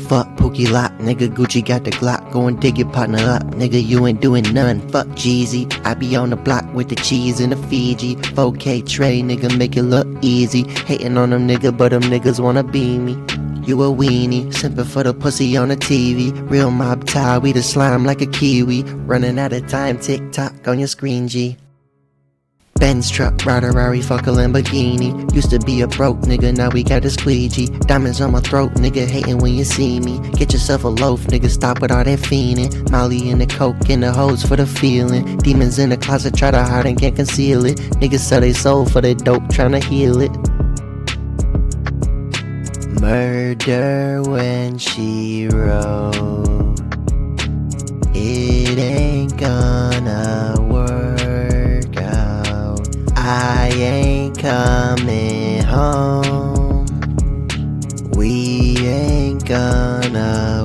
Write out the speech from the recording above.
Fuck Pookie Lock, nigga, Gucci got the Glock. Go and dig your partner up, nigga, you ain't doing none. Fuck Jeezy, I be on the block with the cheese and the Fiji. 4K tray, nigga, make it look easy. Hating on them nigga, but them niggas wanna be me. You a weenie, simping for the pussy on the TV. Real mob tie, we the slime like a kiwi. Running out of time, TikTok on your screen, G. Benz truck, Ferrari, fuck a Lamborghini. Used to be a broke nigga, now we got a squeegee. Diamonds on my throat, nigga, hating when you see me. Get yourself a loaf, nigga, stop with all that fiending. Molly in the coke, and the hoes for the feeling. Demons in the closet, try to hide and can't conceal it. Niggas sell they soul for the dope, tryna heal it. Murder when she wrote, it ain't gonna work out. I ain't coming home. We ain't gonna